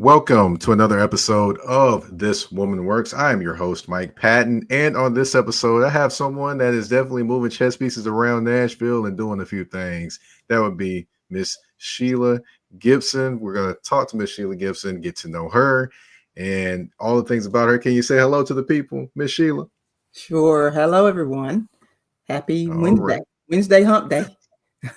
welcome to another episode of This Woman Works. I am your host, Mike Patton, and on this episode, I have someone that is definitely moving chess pieces around Nashville and doing a few things. That would be Miss Sheila Gibson. We're going to talk to Miss Sheila Gibson, get to know her, and all the things about her. Can you say hello to the people, Miss Sheila? Sure. Hello, everyone. Happy All Wednesday. right. Wednesday hump day.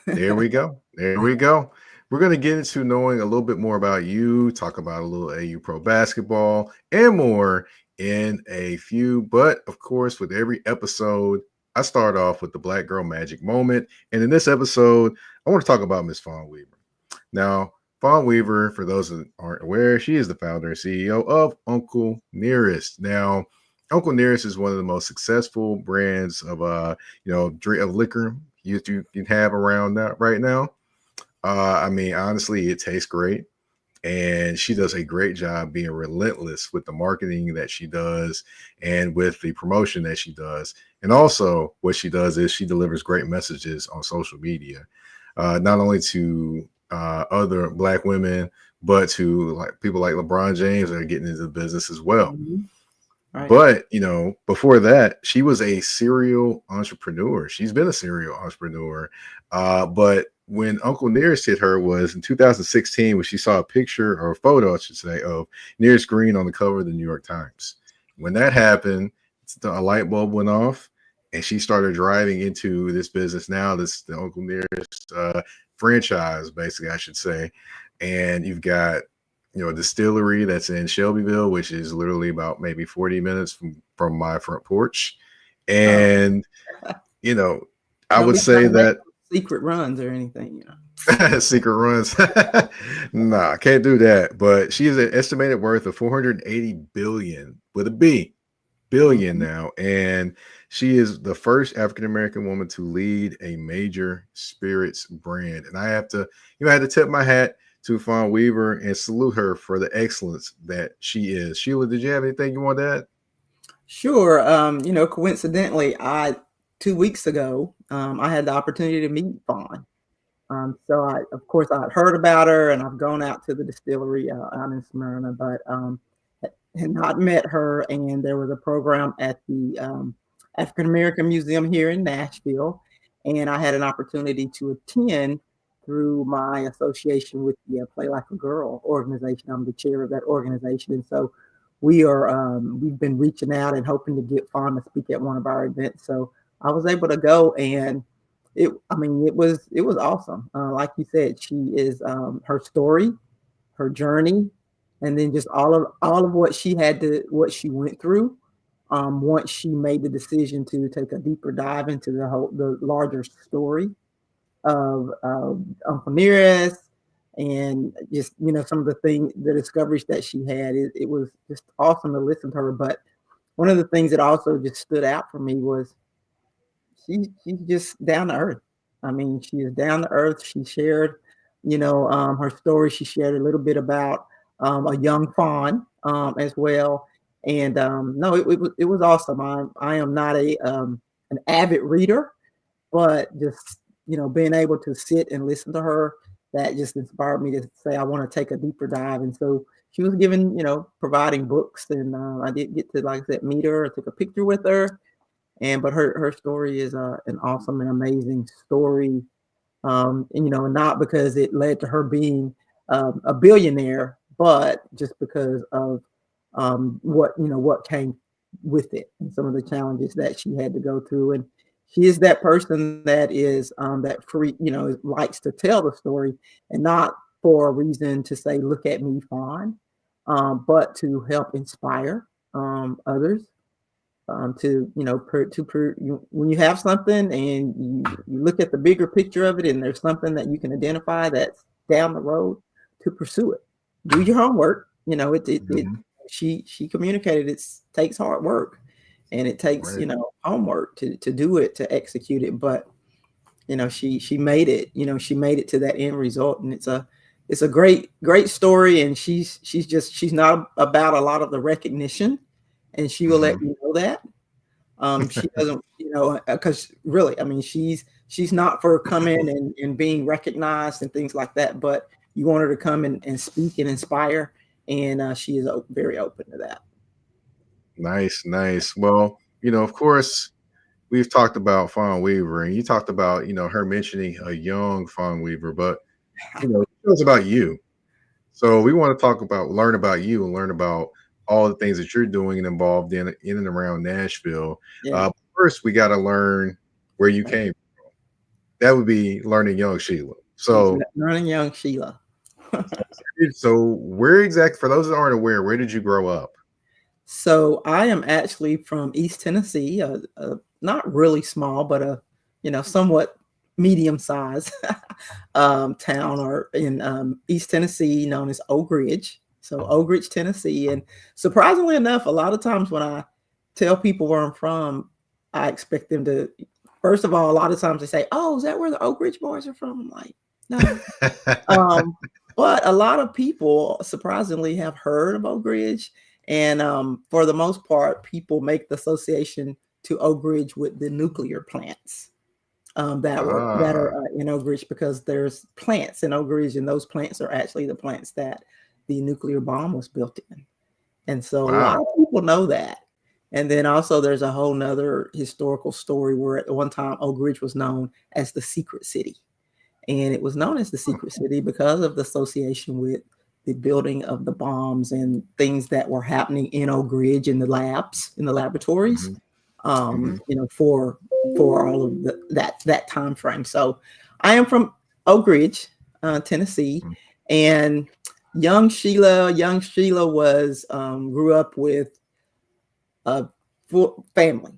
There we go. There we go. We're going to get into knowing a little bit more about you, talk about a little AU Pro basketball, and more in a few. But of course, with every episode, I start off with the Black Girl Magic moment. And in this episode, I want to talk about Miss Fawn Weaver. Now, Fawn Weaver, for those that aren't aware, she is the founder and CEO of Uncle Nearest. Now, Uncle Nearest is one of the most successful brands of of liquor you can have around that right now. Honestly, it tastes great, and she does a great job being relentless with the marketing that she does and with the promotion that she does. And also what she does is she delivers great messages on social media, not only to other Black women, but to like people like LeBron James that are getting into the business as well. Mm-hmm. Right. But, before that, she was a serial entrepreneur. She's been a serial entrepreneur. But when Uncle Nearest hit her was in 2016 when she saw a picture or a photo, I should say, of Nearest Green on the cover of the New York Times. When that happened, a light bulb went off and she started driving into this business now, the Uncle Nearest franchise, basically, I should say. And you've got a distillery that's in Shelbyville, which is literally about maybe 40 minutes from my front porch. And, I would say that secret runs or anything, secret runs. Nah, can't do that. But she has an estimated worth of 480 billion with a B billion now. And she is the first African-American woman to lead a major spirits brand. And I had to tip my hat to Fawn Weaver and salute her for the excellence that she is. Sheila, did you have anything you want to add? Sure. Coincidentally, 2 weeks ago, I had the opportunity to meet Fawn. So I'd heard about her and I've gone out to the distillery out in Smyrna, but had not met her. And there was a program at the African American Museum here in Nashville, and I had an opportunity to attend through my association with the Play Like a Girl organization. I'm the chair of that organization. And so we've been reaching out and hoping to get Fawn to speak at one of our events. So I was able to go, and it was awesome. Like you said, she is her story, her journey, and then just all of what she went through. Once she made the decision to take a deeper dive into the larger story of Uncle Nearest, and just some of the discoveries that she had. It was just awesome to listen to her. But one of the things that also just stood out for me was she's just down to earth. She is down to earth. She shared her story. She shared a little bit about a young Fawn as well. And it was awesome. I am not an avid reader, but just being able to sit and listen to her, that just inspired me to say I want to take a deeper dive. And so she was providing books, and I did get to, like I said, meet her. I took a picture with her, but her story is an awesome and amazing story. And not because it led to her being a billionaire, but just because of what came with it and some of the challenges that she had to go through. And she is that person that is that free, likes to tell the story, and not for a reason to say, look at me, Fawn, but to help inspire others. When you have something and you look at the bigger picture of it, and there's something that you can identify that's down the road, to pursue it. Do your homework. She communicated it takes hard work. And it takes, Right. Homework to do it, to execute it. But, she made it, she made it to that end result. And it's a great story. And she's not about a lot of the recognition, and she will let you know that. She doesn't, because really, she's not for coming and being recognized and things like that. But you want her to come and speak and inspire and she is very open to that. Nice, nice. Well, of course, we've talked about Fawn Weaver, and you talked about, her mentioning a young Fawn Weaver, but tell us about you. So we want to learn about you and learn about all the things that you're doing and involved in and around Nashville. Yeah, First, we got to learn where you right. came. That would be learning young Sheila. So, Learning young Sheila. where exactly, for those that aren't aware, where did you grow up? So I am actually from East Tennessee, not really small, but a somewhat medium size town or in East Tennessee, known as Oak Ridge. So Oak Ridge, Tennessee, and surprisingly enough, a lot of times when I tell people where I'm from, I expect them to. First of all, a lot of times they say, "Oh, is that where the Oak Ridge boys are from?" I'm like, "No." Um, but a lot of people surprisingly have heard of Oak Ridge. And for the most part, people make the association to Oak Ridge with the nuclear plants that are Ah, in Oak Ridge, because there's plants in Oak Ridge, and those plants are actually the plants that the nuclear bomb was built in. And so a lot wow. of people know that. And then also there's a whole nother historical story where at one time Oak Ridge was known as the secret city. And it was known as the secret city because of the association with the building of the bombs and things that were happening in Oak Ridge in the labs, in the laboratories, Hmm. Hmm. for all of that time frame. So I am from Oak Ridge, Tennessee, and young Sheila was grew up with a full family.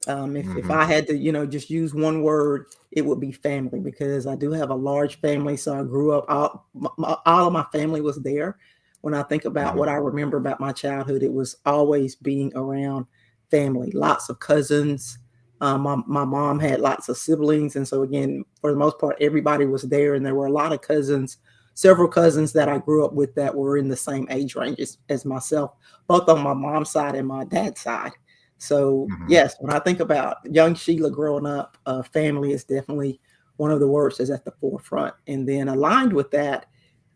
If Hmm. I had to, just use one word, it would be family, because I do have a large family. So I grew up, all of my family was there. When I think about Hmm. what I remember about my childhood, it was always being around family, lots of cousins. My mom had lots of siblings. And so, again, for the most part, everybody was there. And there were a lot of cousins, several cousins that I grew up with that were in the same age range as myself, both on my mom's side and my dad's side. So Hmm. yes, when I think about young Sheila growing up, family is definitely one of the words that's at the forefront. And then aligned with that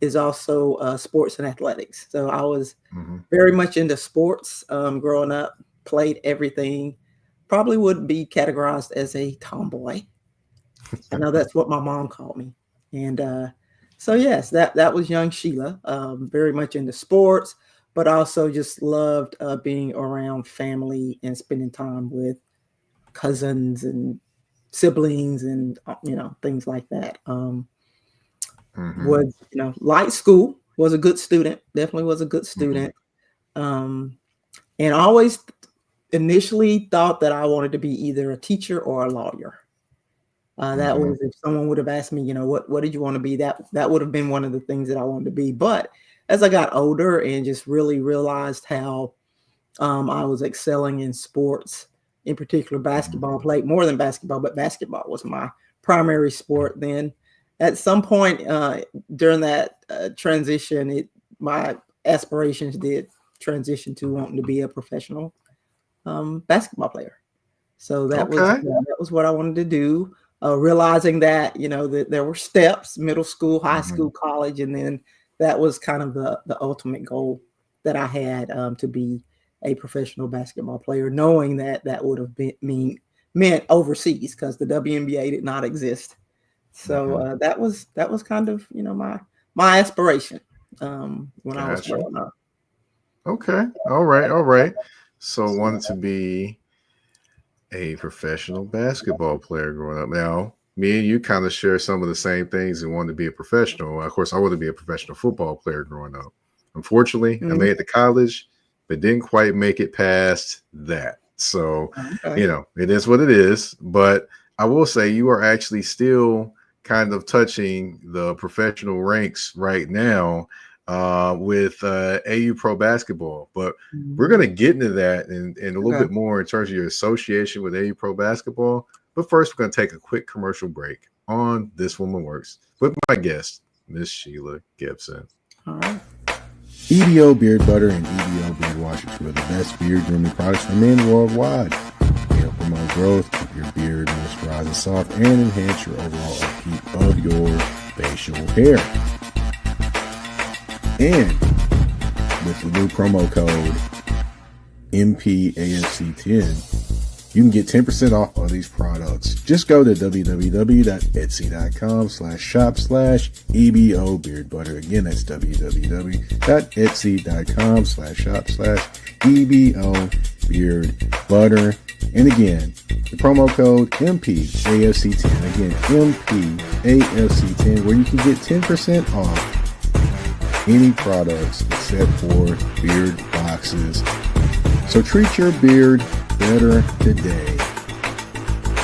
is also sports and athletics. So I was Hmm. very much into sports growing up, played everything. Probably would be categorized as a tomboy. I know that's what my mom called me. And so yes, that was young Sheila. Very much into sports, but also just loved being around family and spending time with cousins and siblings and things like that. Hmm. Was liked school. Was a good student. Definitely was a good Hmm. student. Um, and always initially thought that I wanted to be either a teacher or a lawyer. That Hmm. was, if someone would have asked me, what did you want to be? That would have been one of the things that I wanted to be. But as I got older and just really realized how I was excelling in sports, in particular Hmm. basketball, played more than basketball, but basketball was my primary sport. Then at some point during that transition, my aspirations did transition to wanting to be a professional basketball player. So Okay. that was what I wanted to do. Realizing that that there were steps: middle school, high Hmm. school, college, and then that was kind of the ultimate goal that I had, to be a professional basketball player. Knowing that that would have meant overseas, because the WNBA did not exist. So Hmm. that was kind of my aspiration when I was Gotcha. growing up. Okay. All right. All right. So wanted to be a professional basketball player growing up. Now, me and you kind of share some of the same things and wanted to be a professional. Of course, I wanted to be a professional football player growing up. Unfortunately, I Mhm. made it to college, but didn't quite make it past that. So, Okay. it is what it is. But I will say you are actually still kind of touching the professional ranks right now with AU Pro Basketball. But we're going Mhm. to get into that and a little Okay. bit more in terms of your association with AU Pro Basketball. But first, we're going to take a quick commercial break on This Woman Works with my guest, Miss Sheila Gibson. All right. EDO Beard Butter and EDO Beard Wash are two of the best beard grooming products for men worldwide. They help promote growth, keep your beard moisturized and soft, and enhance your overall upkeep of your facial hair. And with the new promo code MPAFC10, you can get 10% off all these products. Just go to www.etsy.com/shop/EBO Beard Butter. Again, that's www.etsy.com/shop/EBO Beard Butter. And again, the promo code MPAFC10. Again, MPAFC10, where you can get 10% off any products except for beard boxes. So treat your beard better today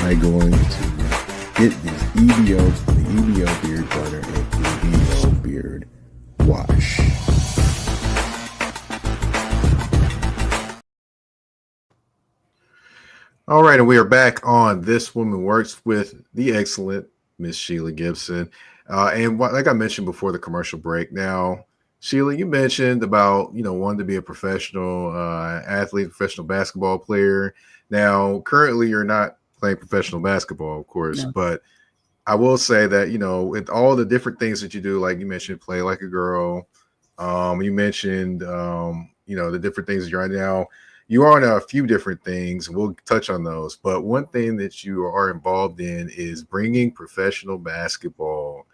by going to get the EBO Beard Butter and EBO Beard Wash. All right, and we are back on This Woman Works with the excellent Miss Sheila Gibson. Like I mentioned before the commercial break, now, Sheila, you mentioned about, wanting to be a professional athlete, professional basketball player. Now, currently you're not playing professional basketball, of course, No. but I will say that, with all the different things that you do, like you mentioned, play like a girl. You mentioned, the different things that you're on now. You are on a few different things. We'll touch on those. But one thing that you are involved in is bringing professional basketball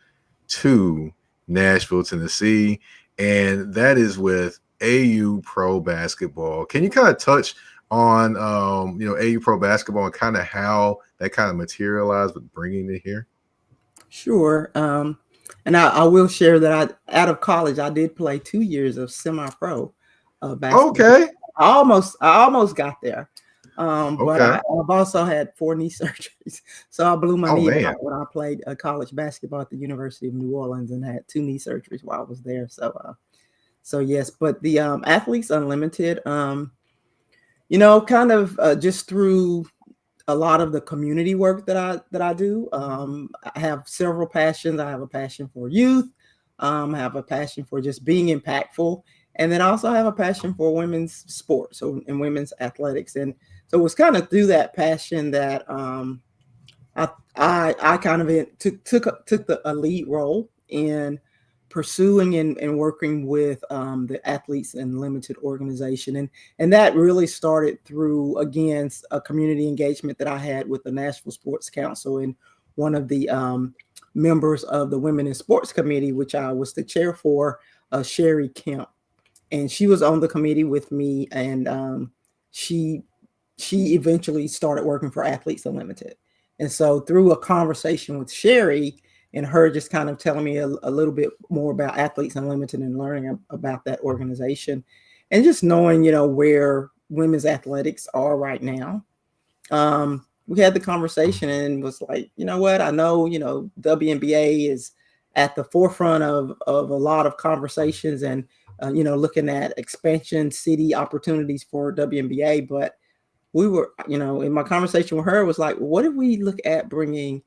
to Nashville, Tennessee. And that is with AU Pro Basketball. Can you kind of touch on, AU Pro Basketball and kind of how that kind of materialized with bringing it here? Sure. And I will share that out of college, I did play 2 years of semi-pro basketball. Okay. I almost got there. But Okay. I've also had 4 knee surgeries. So I blew my knee man. out when I played college basketball at the University of New Orleans and had 2 knee surgeries while I was there. So yes, but the Athletes Unlimited, kind of just through a lot of the community work that I do. I have several passions. I have a passion for youth. I have a passion for just being impactful. And then I also have a passion for women's sports and women's athletics. And so it was kind of through that passion that I kind of took a lead role in pursuing and working with the Athletes Unlimited organization. And that really started through, again, a community engagement that I had with the Nashville Sports Council and one of the members of the Women in Sports Committee, which I was the chair for, Sherry Kemp. And she was on the committee with me, and she eventually started working for Athletes Unlimited. And so through a conversation with Sherry and her just kind of telling me a little bit more about Athletes Unlimited and learning about that organization and just knowing, where women's athletics are right now, we had the conversation and was like, you know what, I know, WNBA is at the forefront of a lot of conversations and looking at expansion city opportunities for WNBA. But we were, in my conversation with her was like, what if we look at bringing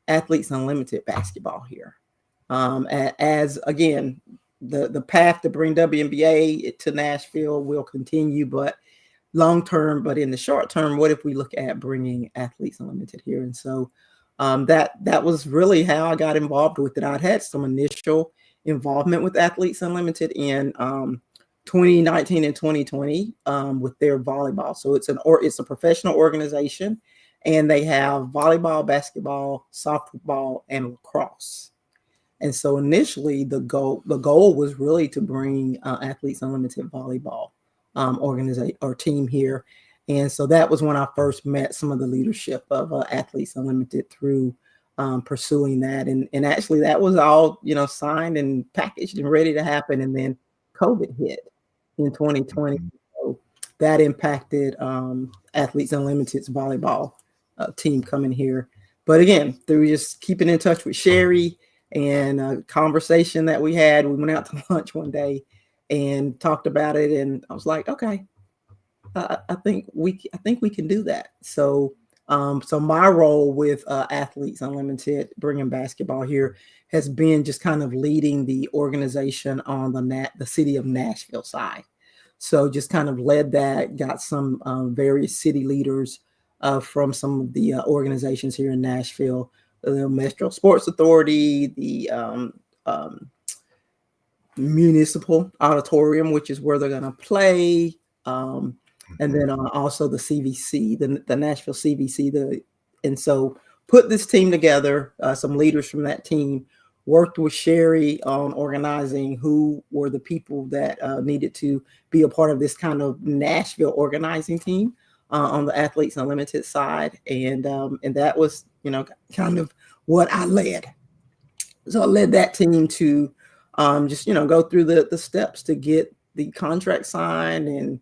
Athletes Unlimited basketball here? As again, the path to bring WNBA to Nashville will continue, but long term, but in the short term, what if we look at bringing Athletes Unlimited here? And so that was really how I got involved with it. I'd had some initial involvement with Athletes Unlimited in 2019 and 2020 with their volleyball. So it's a professional organization, and they have volleyball, basketball, softball, and lacrosse. And so initially, the goal was really to bring Athletes Unlimited volleyball organization or team here. And so that was when I first met some of the leadership of Athletes Unlimited through pursuing that. And actually that was all, signed and packaged and ready to happen. And then COVID hit in 2020. So that impacted Athletes Unlimited's volleyball team coming here. But again, through just keeping in touch with Sherry and a conversation that we had, we went out to lunch one day and talked about it. And I was like, okay, I think we can do that. So my role with Athletes Unlimited, bringing basketball here, has been just kind of leading the organization on the city of Nashville side. So just kind of led that, got some various city leaders from some of the organizations here in Nashville, the Metro Sports Authority, the municipal auditorium, which is where they're going to play. And then also the CVC, the Nashville CVC. And so put this team together, some leaders from that team worked with Sherry on organizing who were the people that needed to be a part of this kind of Nashville organizing team on the Athletes Unlimited side. And that was, kind of what I led. So I led that team to just, go through the steps to get the contract signed and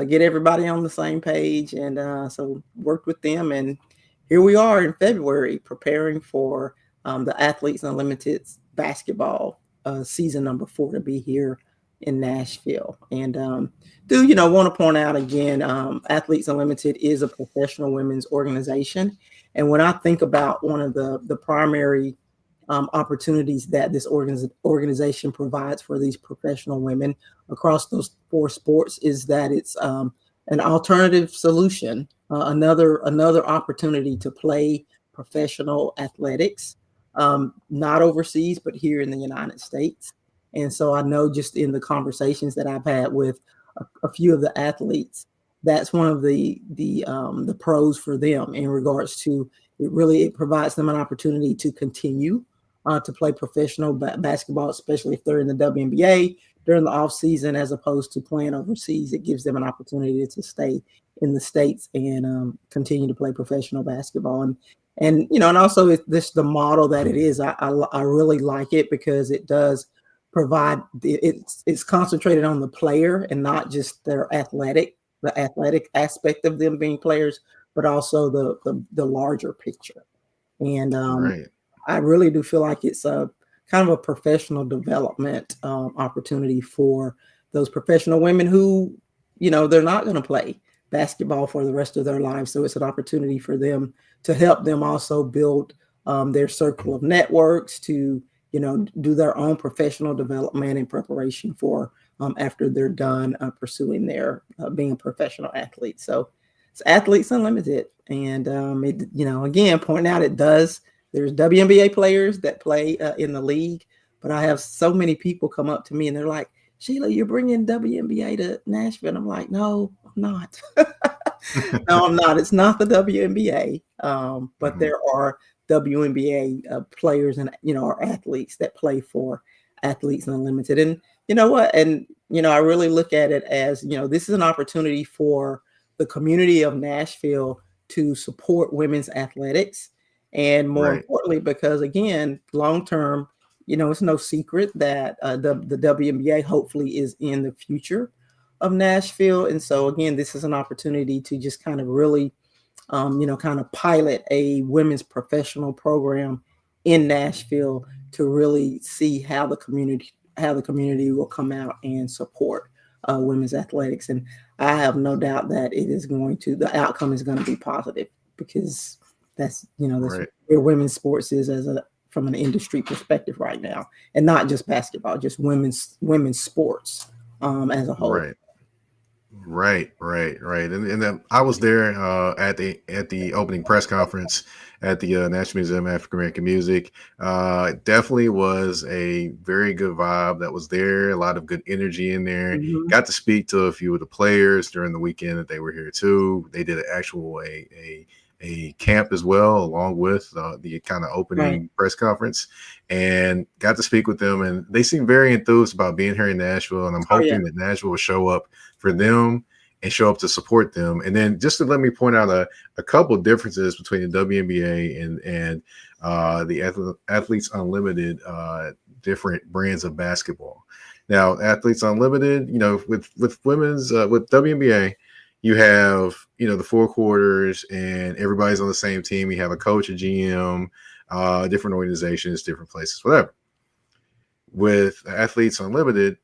get everybody on the same page. And so worked with them. And here we are in February preparing for the Athletes Unlimited basketball season number 4 to be here in Nashville. And want to point out again, Athletes Unlimited is a professional women's organization. And when I think about one of the primary opportunities that this organization provides for these professional women across those 4 sports is that it's an alternative solution, another opportunity to play professional athletics, not overseas, but here in the United States. And so I know just in the conversations that I've had with a few of the athletes, that's one of the pros for them in regards to it provides them an opportunity to continue to play professional basketball, especially if they're in the WNBA during the off season, as opposed to playing overseas. It gives them an opportunity to stay in the States and continue to play professional basketball. And also it's the model that it is. I really like it because it does provide, it's concentrated on the player and not just the athletic aspect of them being players, but also the larger picture. And Right. I really do feel like it's a kind of a professional development opportunity for those professional women who, they're not going to play basketball for the rest of their lives. So it's an opportunity for them to help them also build their circle of networks to, do their own professional development and preparation for after they're done pursuing their being a professional athlete. So it's Athletes Unlimited. And, again, pointing out there's WNBA players that play in the league, but I have so many people come up to me and they're like, Sheila, you're bringing WNBA to Nashville. And I'm like, no, I'm not. No, I'm not. It's not the WNBA, but there are WNBA players and, or athletes that play for Athletes Unlimited. And you know what? And, I really look at it as, this is an opportunity for the community of Nashville to support women's athletics. And more importantly, because again, long term, it's no secret that the WNBA hopefully is in the future of Nashville. And so again, this is an opportunity to just kind of really, kind of pilot a women's professional program in Nashville to really see how the community will come out and support women's athletics. And I have no doubt that the outcome is going to be positive because that's where women's sports is from an industry perspective right now, and not just basketball, just women's sports as a whole. Right. And then I was there at the opening press conference at the National Museum of African American Music. Definitely was a very good vibe that was there. A lot of good energy in there. Mm-hmm. Got to speak to a few of the players during the weekend that they were here too. They did an actual a camp as well, along with the kind of opening press conference, and got to speak with them. And they seem very enthused about being here in Nashville. And I'm hoping that Nashville will show up for them and show up to support them. And then just to let me point out a couple of differences between the WNBA and the Athletes Unlimited different brands of basketball. Now, Athletes Unlimited, with women's with WNBA, you have, the 4 quarters and everybody's on the same team. You have a coach, a GM, different organizations, different places, whatever. With Athletes Unlimited,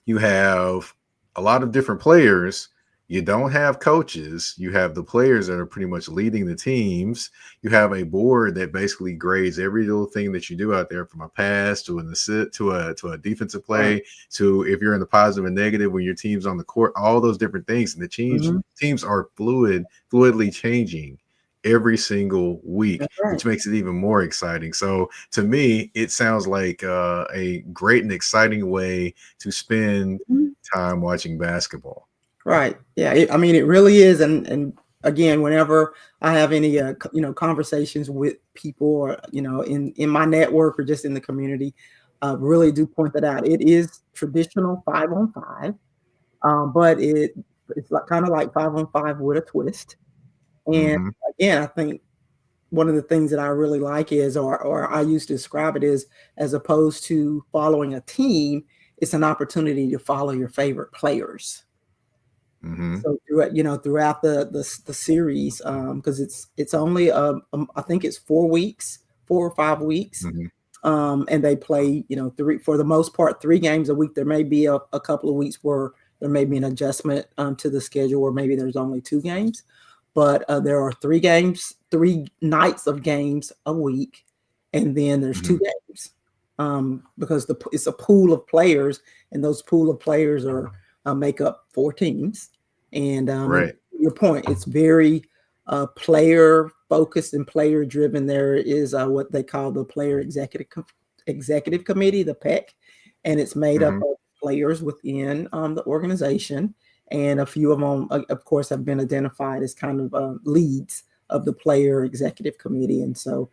you have a lot of different players. You don't have coaches. You have the players that are pretty much leading the teams. You have a board that basically grades every little thing that you do out there, from a pass to an assist to a defensive play to if you're in the positive and negative when your team's on the court, all those different things. And the teams are fluidly changing every single week, That's right. which makes it even more exciting. So to me, it sounds like a great and exciting way to spend Mhm. time watching basketball. Right. Yeah. I mean, it really is. And again, whenever I have any, conversations with people or, in my network or just in the community, really do point that out. It is traditional 5-on-5, but it's like kind of like 5-on-5 with a twist. And Hmm. again, I think one of the things that I really like is, or I used to describe it as opposed to following a team, it's an opportunity to follow your favorite players. Hmm. So throughout the series, because it's only I think it's 4 weeks, 4 or 5 weeks, Hmm. and they play three, for the most part, 3 games a week. There may be a couple of weeks where there may be an adjustment to the schedule, or maybe there's only 2 games, but there are 3 games, 3 nights of games a week, and then there's Hmm. 2 games, because it's a pool of players, and those pool of players are make up 4 teams. And Right. your point, it's very player focused and player driven. There is what they call the player executive committee, the PEC, and it's made up Hmm. of players within the organization, and a few of them, of course, have been identified as kind of leads of the player executive committee. And so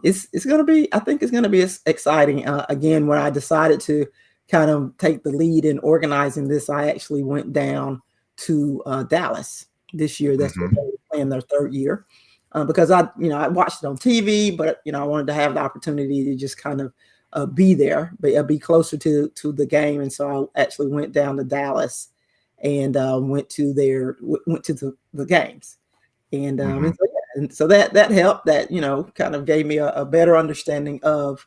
it's going to be, I think it's going to be exciting. Again, when I decided to kind of take the lead in organizing this, I actually went down to Dallas this year. That's what Hmm. they were playing, their 3rd year, because I watched it on TV, but I wanted to have the opportunity to just kind of be there, but be closer to the game. And so I actually went down to Dallas and went to the games. Hmm. And so, yeah, and so that helped. That kind of gave me a better understanding of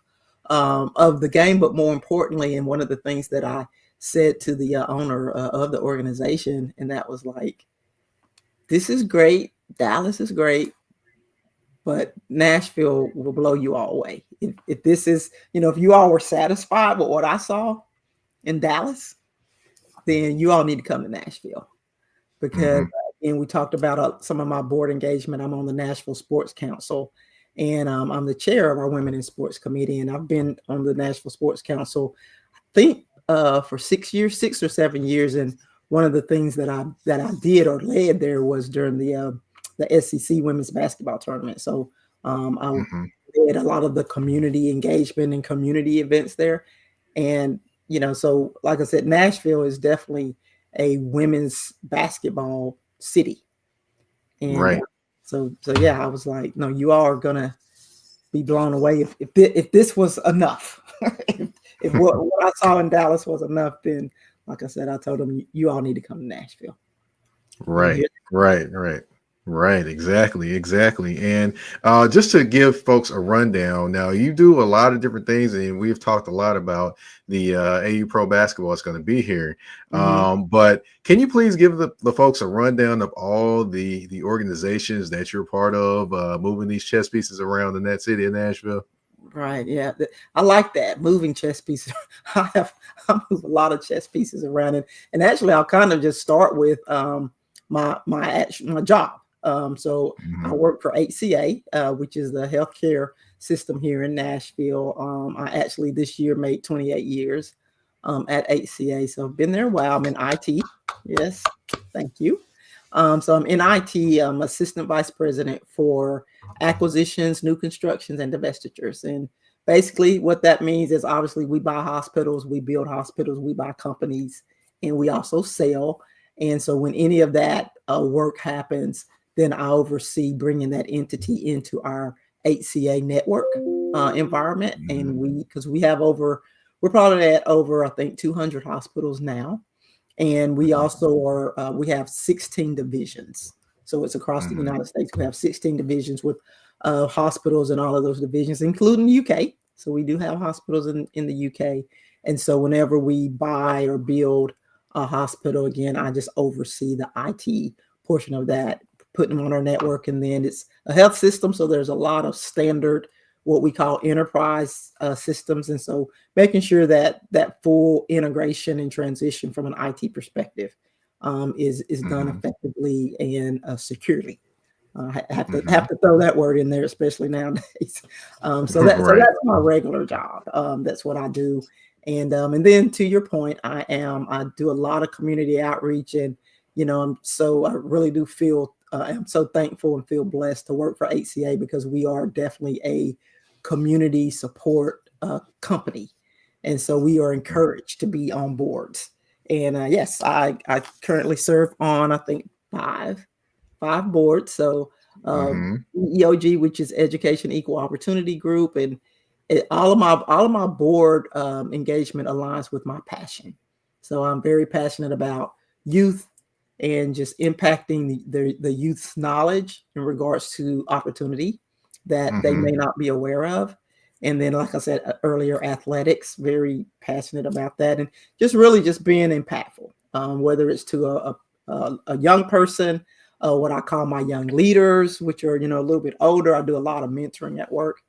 the game. But more importantly, and one of the things that I said to the owner of the organization, and that was like, "This is great. Dallas is great, but Nashville will blow you all away. If this is, if you all were satisfied with what I saw in Dallas, then you all need to come to Nashville." Because Hmm. and we talked about some of my board engagement. I'm on the Nashville Sports Council, and I'm the chair of our Women in Sports Committee, and I've been on the Nashville Sports Council, I think, for 6 years, 6 or 7 years. And one of the things that I did or led there was during the SEC women's basketball tournament. So I Hmm. led a lot of the community engagement and community events there. And so like I said, Nashville is definitely a women's basketball city. And Right. so yeah, I was like, no, you all are gonna be blown away if this was enough. if what I saw in Dallas was enough, then like I said, I told them, you all need to come to Nashville. And Right, here, right, right, right. Exactly, exactly. And just to give folks a rundown, now you do a lot of different things, and we've talked a lot about the AU Pro basketball that's going to be here. mhm. But can you please give the folks a rundown of all the organizations that you're part of, moving these chess pieces around in that city of Nashville? Right, yeah, I like that, moving chess pieces. I move a lot of chess pieces around, and actually, I'll kind of just start with my job. So I Hmm. work for HCA, which is the healthcare system here in Nashville. I actually this year made 28 years at HCA, so I've been there a while. I'm in IT. Yes, thank you. So I'm in IT. I'm assistant vice president for acquisitions, new constructions, and divestitures. And basically, what that means is obviously we buy hospitals, we build hospitals, we buy companies, and we also sell. And so when any of that work happens, then I oversee bringing that entity into our HCA network environment. Hmm. And because we have we're probably at over, I think, 200 hospitals now. And we also we have 16 divisions. So it's across the Hmm. United States. We have 16 divisions with hospitals in all of those divisions, including the UK. So we do have hospitals in the UK. And so whenever we buy or build a hospital, again, I just oversee the IT portion of that, putting them on our network. And then it's a health system. So there's a lot of standard, what we call enterprise systems. And so making sure that that full integration and transition from an IT perspective is done Hmm. effectively and securely. I have to Mhm. throw that word in there, especially nowadays. So Right. that's my regular job. That's what I do. And then to your point, I do a lot of community outreach, and I really do feel I'm so thankful and feel blessed to work for HCA, because we are definitely a community support company, and so we are encouraged to be on boards. And yes, I currently serve on, I think, five boards. So Mhm. EOG, which is Education Equal Opportunity Group, and all of my board engagement aligns with my passion. So I'm very passionate about youth and just impacting the youth's knowledge in regards to opportunity that they may Mhm. not be aware of. And then, like I said earlier, athletics, very passionate about that, and just really just being impactful, whether it's to a young person, what I call my young leaders, which are a little bit older. I do a lot of mentoring at work,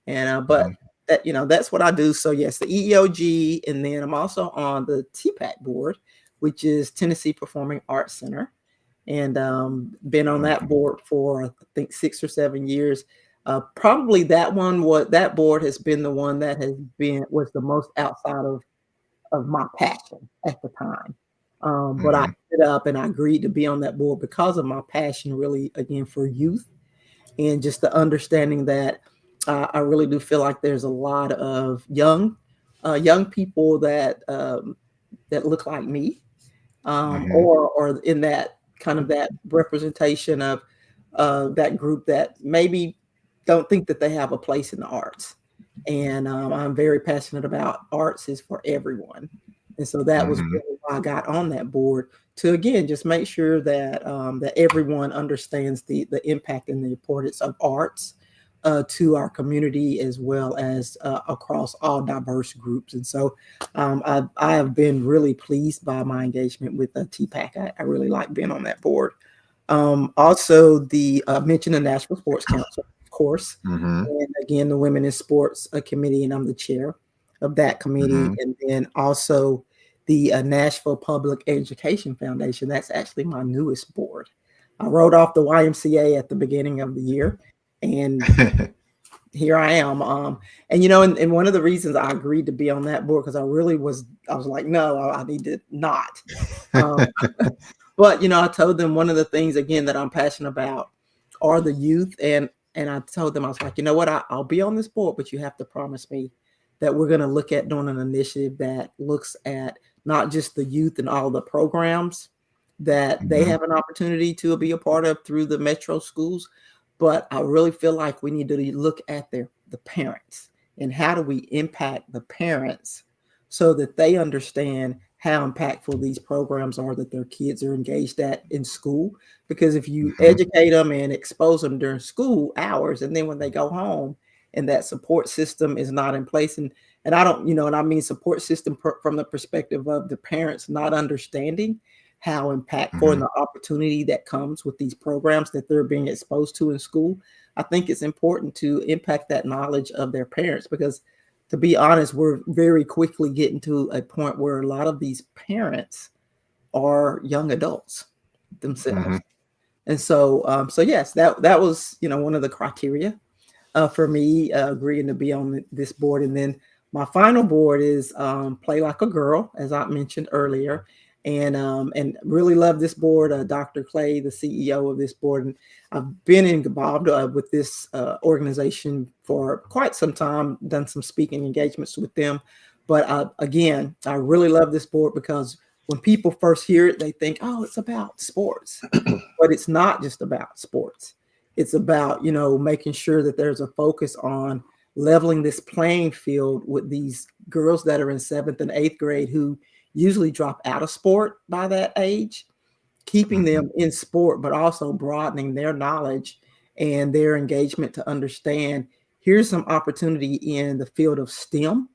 and but Mhm. that's what I do. So yes, the EEOG, and then I'm also on the TPAC board, which is Tennessee Performing Arts Center, and been on that Mhm. board for I think 6 or 7 years. Probably that board has been the one that was the most outside of my passion at the time. But I Mhm. ended up and I agreed to be on that board because of my passion, really, again, for youth, and just the understanding that I really do feel like there's a lot of young people that look like me, Mhm. or in that kind of that representation of that group that maybe don't think that they have a place in the arts. And I'm very passionate about arts is for everyone. And so that was Mhm. really why I got on that board, to again just make sure that that everyone understands the impact and the importance of arts to our community, as well as across all diverse groups. And so I have been really pleased by my engagement with TPAC. I really like being on that board. Also, the mention the Nashville Sports Council, of course, Mhm. and again the Women in Sports Committee, and I'm the chair of that committee. Mhm. And then also the Nashville Public Education Foundation. That's actually my newest board. I wrote off the YMCA at the beginning of the year, and here I am. And one of the reasons I agreed to be on that board, because I was like, no, I need to not. Um, but I told them one of the things again that I'm passionate about are the youth, and I told them, I was like, you know what, I'll be on this board, but you have to promise me that we're going to look at doing an initiative that looks at not just the youth and all the programs that they Mhm. have an opportunity to be a part of through the metro schools, but I really feel like we need to look at the parents, and how do we impact the parents so that they understand how impactful these programs are that their kids are engaged at in school. Because if you Mhm. educate them and expose them during school hours, and then when they go home and that support system is not in place, and I don't, and I mean support system from the perspective of the parents not understanding how impactful and Mhm. the opportunity that comes with these programs that they're being exposed to in school. I think it's important to impact that knowledge of their parents, because to be honest, we're very quickly getting to a point where a lot of these parents are young adults themselves. Mhm. And so yes, that was one of the criteria for me agreeing to be on this board. And then my final board is Play Like a Girl, as I mentioned earlier, and really love this board. Dr. Clay, the CEO of this board, and I've been involved with this organization for quite some time. Done some speaking engagements with them, but again, I really love this board because when people first hear it, they think, "Oh, it's about sports," but it's not just about sports. It's about, making sure that there's a focus on leveling this playing field with these girls that are in 7th and 8th grade who usually drop out of sport by that age, keeping Mhm. them in sport, but also broadening their knowledge and their engagement to understand here's some opportunity in the field of STEM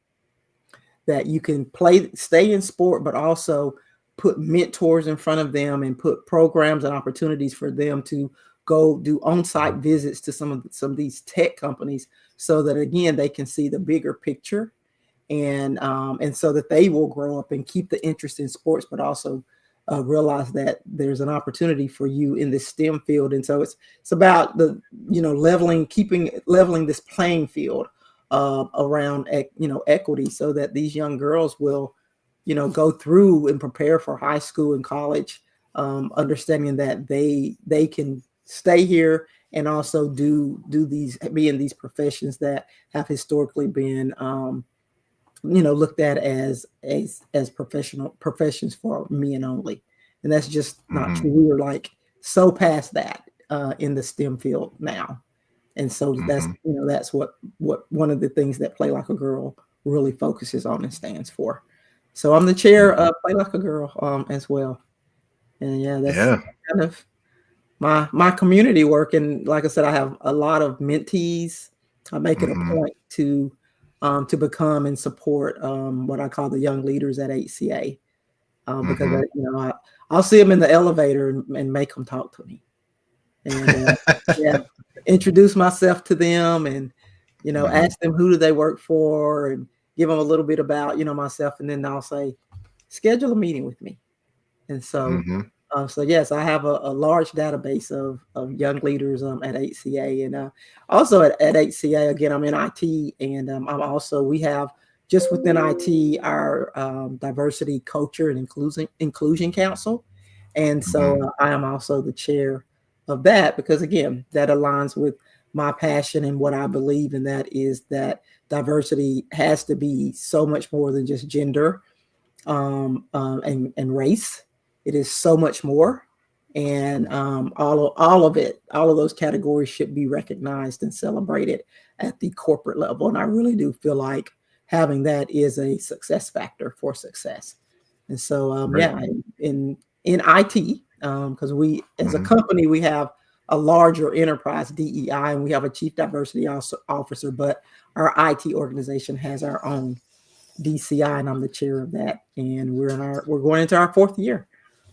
that you can stay in sport, but also put mentors in front of them and put programs and opportunities for them to go do on-site visits to some of these tech companies, so that again they can see the bigger picture, and so that they will grow up and keep the interest in sports, but also realize that there's an opportunity for you in this STEM field. And so it's about the, leveling this playing field around, equity, so that these young girls will, go through and prepare for high school and college, understanding that they can stay here and also be in these professions that have historically been, looked at as professional professions for men only. And that's just not true. We were like so past that in the STEM field now. And so that's what one of the things that Play Like a Girl really focuses on and stands for. So I'm the chair of Play Like a Girl as well. And that's kind of my community work. And like I said, I have a lot of mentees. I make it a point to become and support what I call the young leaders at HCA, because I'll see them in the elevator and make them talk to me, and introduce myself to them, and ask them who do they work for, and give them a little bit about myself, and then I'll say, schedule a meeting with me. And so so yes, I have a large database of young leaders at HCA, and also at HCA, again, I'm in IT, and we have just within IT our diversity, culture, and inclusion council. And so I am also the chair of that, because again, that aligns with my passion and what I believe in, that is that diversity has to be so much more than just gender and race. It is so much more, and all of those categories should be recognized and celebrated at the corporate level. And I really do feel like having that is a success factor for success. And so in IT, because we as a company, we have a larger enterprise DEI, and we have a chief diversity officer, but our IT organization has our own DCI, and I'm the chair of that. And we're going into our 4th year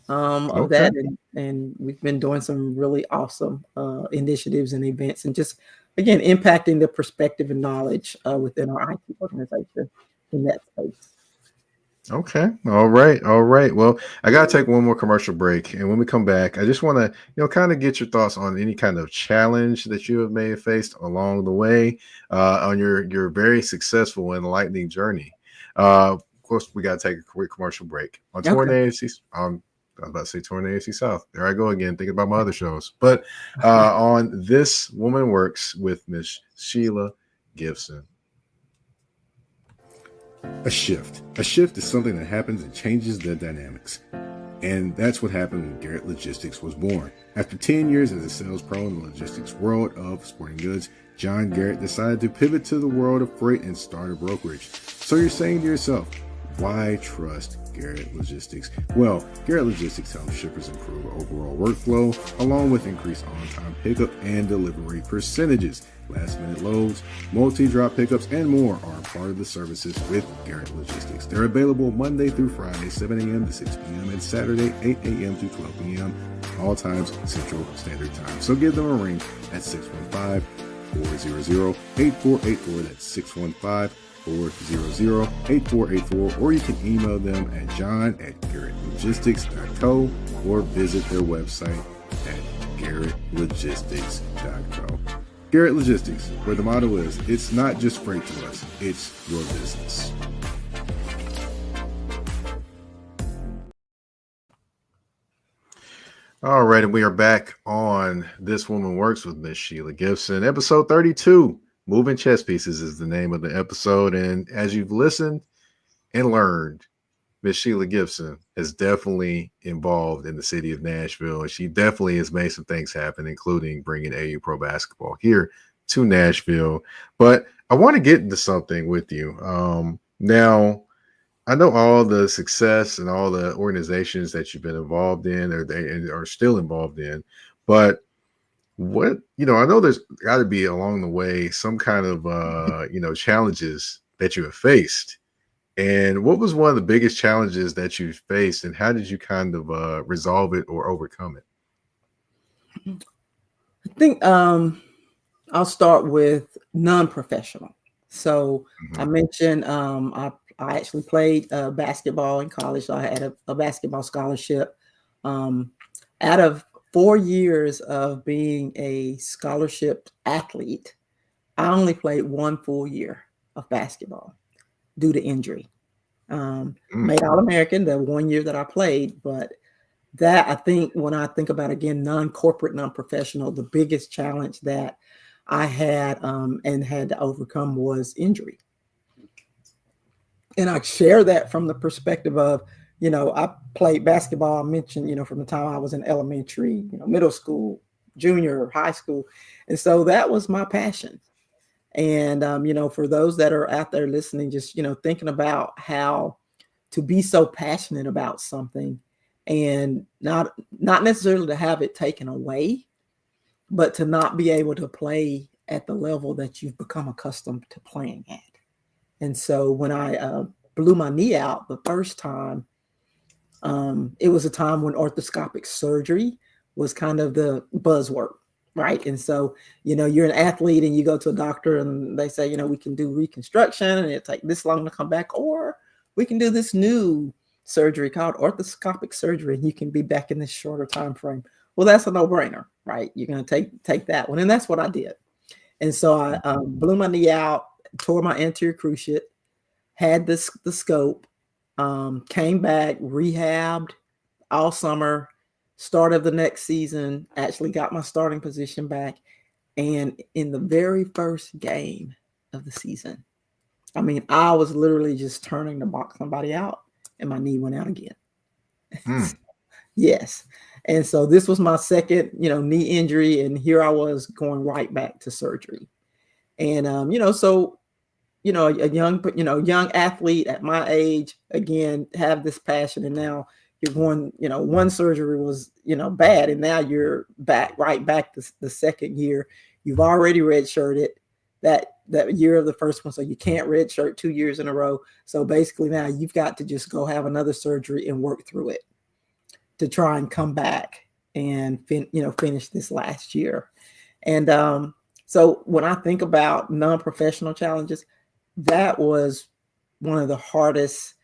of that, and we've been doing some really awesome initiatives and events, and just again impacting the perspective and knowledge within our IT organization in that space. Okay. All right. Well, I gotta take one more commercial break, and when we come back, I just want to kind of get your thoughts on any kind of challenge that you have may have faced along the way on your very successful and enlightening journey. Of course, we gotta take a quick commercial break on Touring AFC. I was about to say Touring AFC South. There I go again, thinking about my other shows. But on This Woman Works with Miss Sheila Gibson. A shift. A shift is something that happens and changes the dynamics. And that's what happened when Garrett Logistics was born. After 10 years as a sales pro in the logistics world of sporting goods, John Garrett decided to pivot to the world of freight and start a brokerage. So you're saying to yourself, why trust Garrett Logistics? Well, Garrett Logistics helps shippers improve overall workflow, along with increased on-time pickup and delivery percentages. Last-minute loads, multi-drop pickups, and more are part of the services with Garrett Logistics. They're available Monday through Friday, 7 a.m. to 6 p.m., and Saturday, 8 a.m. to 12 p.m., all times Central Standard Time. So give them a ring at 615-400-8484. That's 615-400-8484, or you can email them at john@garrettlogistics.co, or visit their website at garrettlogistics.co. Garrett Logistics, where the motto is, it's not just freight to us, it's your business. All right, and we are back on This Woman Works with Miss Sheila Gibson, episode 32. Moving Chess Pieces is the name of the episode. And as you've listened and learned, Miss Sheila Gibson is definitely involved in the city of Nashville. And she definitely has made some things happen, including bringing AU Pro Basketball here to Nashville. But I want to get into something with you. Now, I know all the success and all the organizations that you've been involved in, or they are still involved in, but I know there's got to be along the way some kind of challenges that you have faced. And what was one of the biggest challenges that you faced, and how did you kind of resolve it or overcome it? I think I'll start with non-professional. So I mentioned I actually played basketball in college. So I had a basketball scholarship Out of 4 years of being a scholarship athlete, I only played 1 full year of basketball due to injury. Made All-American the 1 year that I played, but that, I think, when I think about, again, non-corporate, non-professional, the biggest challenge that I had and had to overcome was injury. And I share that from the perspective of, I played basketball, I mentioned, from the time I was in elementary, middle school, junior, high school. And so that was my passion. And, for those that are out there listening, just, thinking about how to be so passionate about something and not necessarily to have it taken away, but to not be able to play at the level that you've become accustomed to playing at. And so when I blew my knee out the first time, it was a time when arthroscopic surgery was kind of the buzzword, right? And so, you're an athlete and you go to a doctor and they say, we can do reconstruction and it take this long to come back, or we can do this new surgery called arthroscopic surgery and you can be back in this shorter time frame. Well, that's a no-brainer, right? You're going to take that one. And that's what I did. And so I blew my knee out, tore my anterior cruciate, had the scope, came back, rehabbed all summer, start of the next season, actually got my starting position back. And in the very first game of the season, I was literally just turning to box somebody out and my knee went out again. Yes. And so this was my second, knee injury. And here I was going right back to surgery. And, so, a young athlete at my age, again, have this passion. And now you're going, one surgery was, bad. And now you're right back to the second year. You've already redshirted that year of the first one. So you can't redshirt 2 years in a row. So basically now you've got to just go have another surgery and work through it to try and come back and finish this last year. And so when I think about non-professional challenges, that was one of the hardest,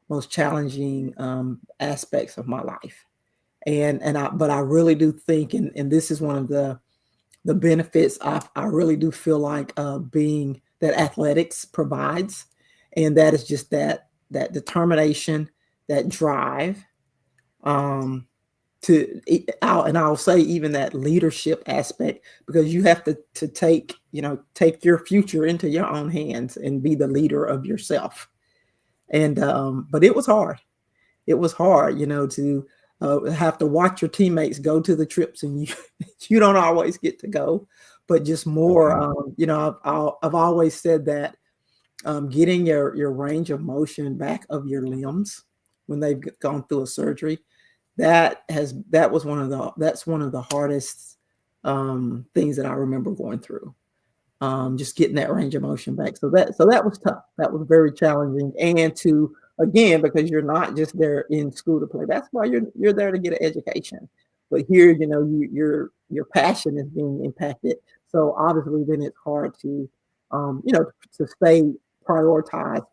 most challenging aspects of my life. But I really do think, and this is one of the benefits I really do feel like being that athletics provides, and that is just that determination, that drive, and I'll say even that leadership aspect, because you have to take your future into your own hands and be the leader of yourself. And but it was hard. It was hard, to have to watch your teammates go to the trips and you don't always get to go, but just more, I've always said that getting your range of motion back of your limbs when they've gone through a surgery, that's one of the hardest things that I remember going through. Just getting that range of motion back. So that was tough. That was very challenging. And again, because you're not just there in school to play basketball, you're there to get an education. But here, your passion is being impacted. So obviously, then it's hard to stay prioritized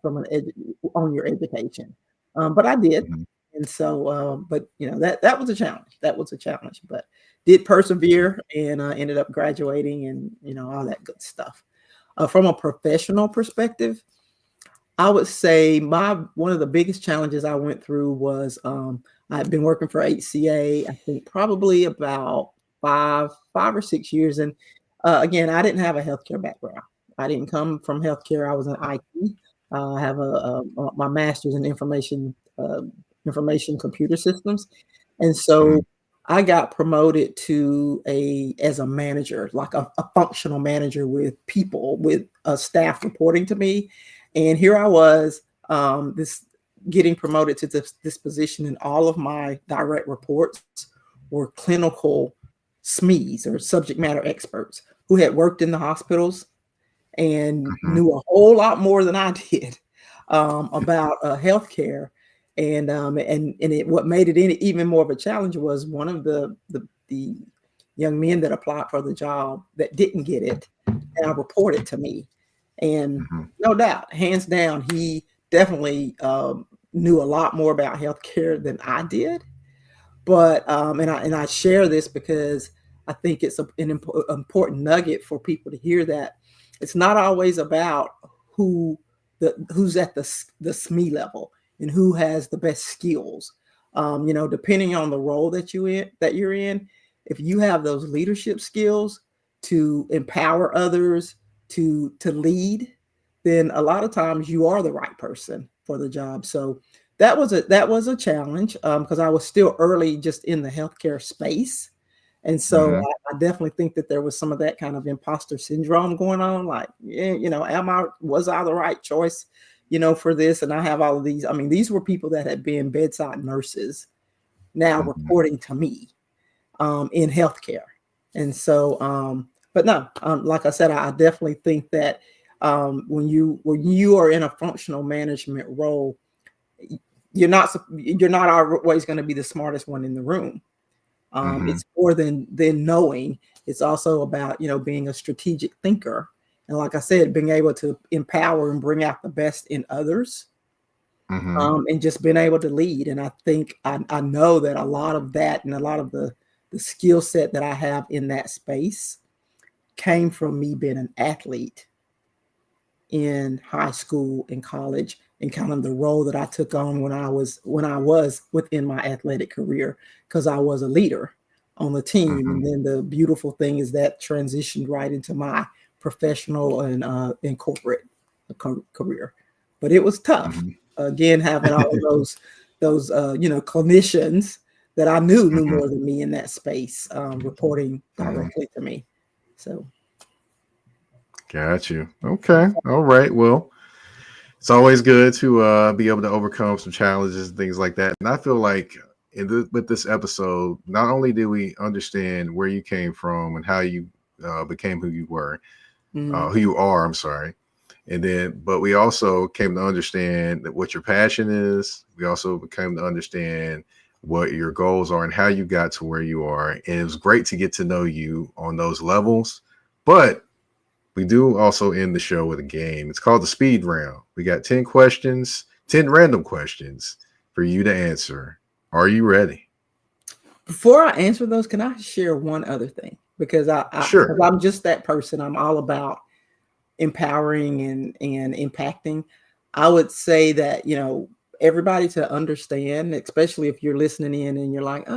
on your education. But I did, and so but that was a challenge. That was a challenge, but did persevere and ended up graduating and all that good stuff. From a professional perspective, I would say one of the biggest challenges I went through was I've been working for HCA, I think probably about five or 6 years. And again, I didn't have a healthcare background. I didn't come from healthcare. I was in IT. I have my master's in information computer systems. And so I got promoted as a manager, like a functional manager with people, with a staff reporting to me. And here I was, getting promoted to this position, and all of my direct reports were clinical SMEs, or subject matter experts, who had worked in the hospitals and knew a whole lot more than I did about healthcare. And what made it even more of a challenge was one of the young men that applied for the job that didn't get it, and reported to me. And no doubt, hands down, he definitely knew a lot more about healthcare than I did. But and I share this because I think it's an important nugget for people to hear, that it's not always about who's at the SME level and who has the best skills. Depending on the role that you're in, if you have those leadership skills to empower others, to lead, then a lot of times you are the right person for the job. So that was a challenge, because I was still early just in the healthcare space. And so I definitely think that there was some of that kind of imposter syndrome going on. Like, was I the right choice, for this? And I have all of these. I mean, these were people that had been bedside nurses now reporting to me in healthcare. And so, but no, like I said, I definitely think that when you are in a functional management role, you're not always going to be the smartest one in the room. It's more than knowing. It's also about, being a strategic thinker. And like I said, being able to empower and bring out the best in others, and just being able to lead. And I think I know that a lot of that and a lot of the skill set that I have in that space came from me being an athlete in high school and college, and kind of the role that I took on when I was within my athletic career, because I was a leader on the team. And then the beautiful thing is that transitioned right into my professional and corporate career. But it was tough. Again, having all of those clinicians that I knew more than me in that space, reporting directly to me. So. Got you. Okay. All right. Well, it's always good to be able to overcome some challenges and things like that. And I feel like with this episode, not only did we understand where you came from and how you became who you were, who you are, I'm sorry. But we also came to understand that what your passion is. We also came to understand what your goals are and how you got to where you are. And it was great to get to know you on those levels. But we do also end the show with a game. It's called the speed round. We got 10 questions, 10 random questions for you to answer. Are you ready? Before I answer those, can I share one other thing? Because Sure. 'cause I'm just that person. I'm all about empowering and impacting. I would say that, everybody to understand, especially if you're listening in and you're like,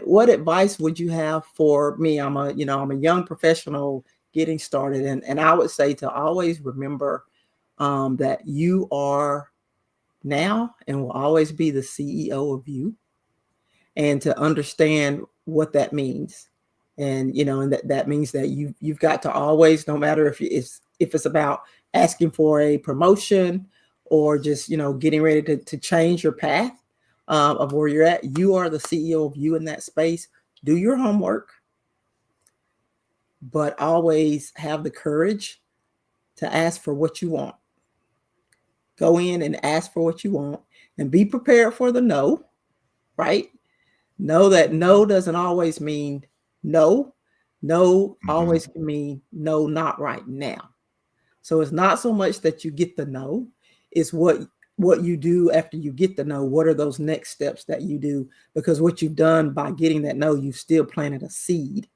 what advice would you have for me? I'm a young professional getting started. And I would say to always remember that you are now and will always be the CEO of you, and to understand what that means. And, and that means that you've got to always, no matter if it's about asking for a promotion or just, getting ready to change your path of where you're at, you are the CEO of you in that space. Do your homework, but always have the courage to ask for what you want. Go in and ask for what you want, and be prepared for the no, right? Know that no doesn't always mean no. No always can mean no, not right now. So it's not so much that you get the no, it's what you do after you get the no. What are those next steps that you do? Because what you've done by getting that no, you've still planted a seed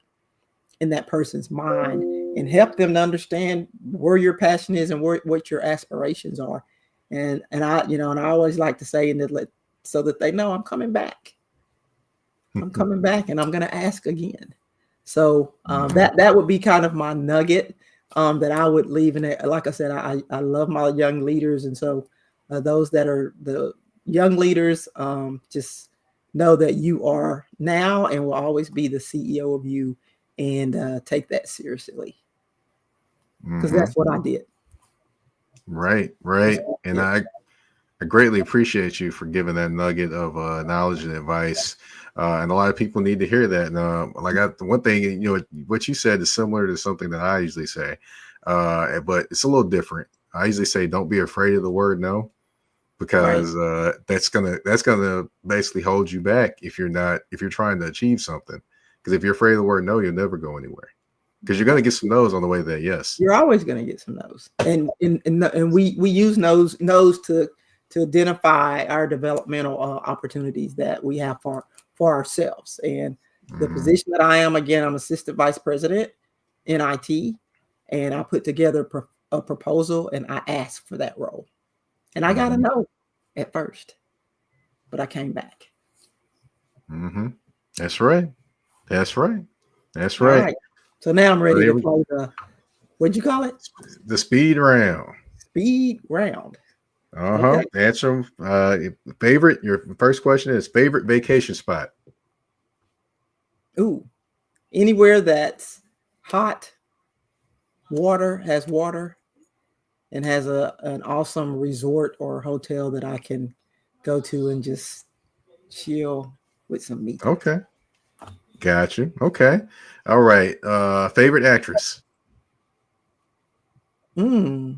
in that person's mind and help them to understand where your passion is and what your aspirations are. And I always like to say, so that they know I'm coming back. I'm coming back, and I'm going to ask again. So that would be kind of my nugget that I would leave in it. Like I said, I love my young leaders. And so those that are the young leaders, just know that you are now and will always be the CEO of you, and take that seriously, because that's what I did. Right. And I greatly appreciate you for giving that nugget of knowledge and advice. And a lot of people need to hear that. And one thing, what you said is similar to something that I usually say, but it's a little different. I usually say, don't be afraid of the word no, because that's gonna basically hold you back if you're trying to achieve something. Because if you're afraid of the word no, you'll never go anywhere. Because you're going to get some no's on the way there. Yes, you're always going to get some no's, and we use no's to identify our developmental opportunities that we have for for ourselves. And the position that I am, again, I'm assistant vice president in IT, and I put together a proposal and I asked for that role. And I got a no at first, but I came back. That's right. That's right. That's All right. right. So now I'm ready to play what'd you call it? The speed round. Speed round. Okay. Answer favorite. Your first question is favorite vacation spot. Ooh, anywhere that's hot, has water, and has an awesome resort or hotel that I can go to and just chill with some meat. Okay. Got you. Okay. All right. Favorite actress. I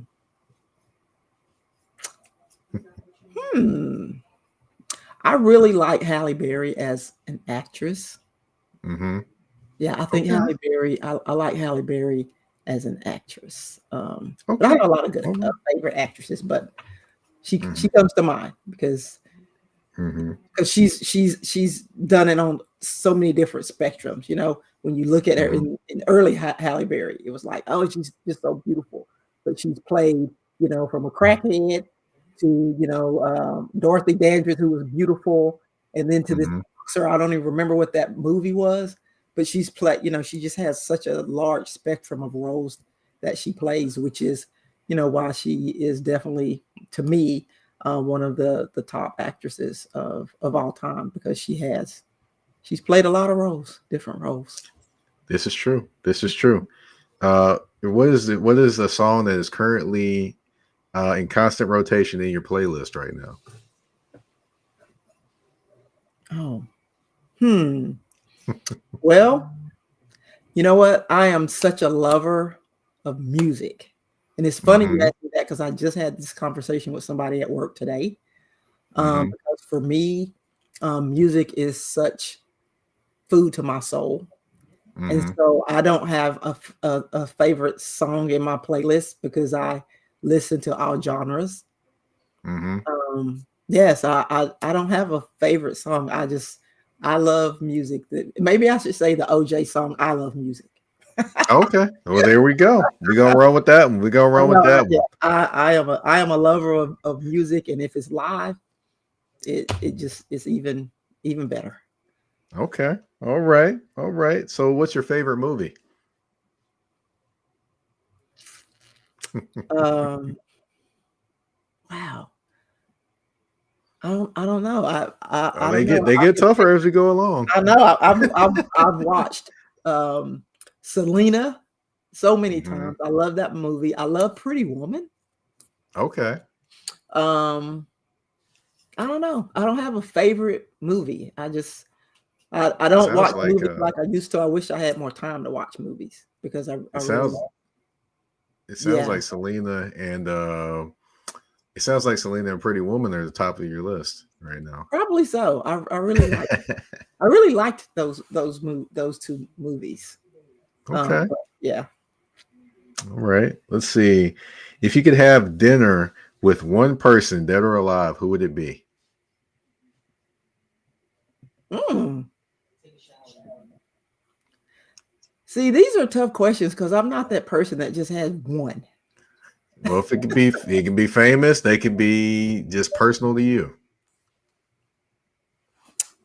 really like Halle Berry as an actress. Yeah, I think Halle Berry. I like Halle Berry as an actress. But I have a lot of good favorite actresses, but she comes to mind because she's done it on so many different spectrums. You know, when you look at her in early Halle Berry, it was like, oh, she's just so beautiful. But she's played, you know, from a crackhead to, you know, Dorothy Dandridge, who was beautiful, and then to this boxer. I don't even remember what that movie was, but she's played, you know, she just has such a large spectrum of roles that she plays, which is, you know, why she is definitely, to me, one of the top actresses of all time, because she's played a lot of roles, different roles. This is true. This is true. What is the song that is currently in constant rotation in your playlist right now? Well, you know what? I am such a lover of music. And it's funny you asked me that, because I just had this conversation with somebody at work today. Because for me, music is such food to my soul. And so I don't have a favorite song in my playlist, because I listen to all genres. Yes, I don't have a favorite song. I love music. Maybe I should say the OJ song, I Love Music. Okay. Well, there we go. We're gonna run with that one. I am a lover of music, and if it's live, it's even better. Okay. All right. All right. So what's your favorite movie? Wow. I don't know. They get tougher as we go along. I know. I've watched Selena so many times. I love that movie. I love Pretty Woman. Okay. I don't know. I don't have a favorite movie. I don't watch movies like I used to. I wish I had more time to watch movies, because it sounds like Selena and it sounds like Selena and Pretty Woman are at the top of your list right now. Probably so. I really like I really liked those two movies. Okay. Yeah. All right. Let's see. If you could have dinner with one person, dead or alive, who would it be? See, these are tough questions, because I'm not that person that just has one. Well, if it can be famous, they could be just personal to you.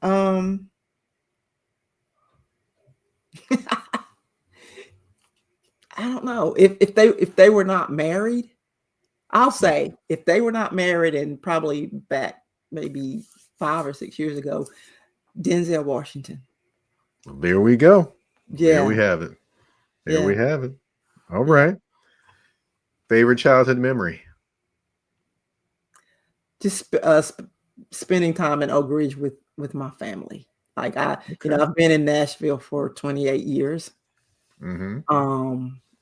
I don't know. If they were not married, I'll say if they were not married, and probably back maybe 5 or 6 years ago, Denzel Washington. Well, there we go. Yeah. There we have it. We have it. All right. Favorite childhood memory? Just spending time in Oak Ridge with my family. Like you know, I've been in Nashville for 28 years.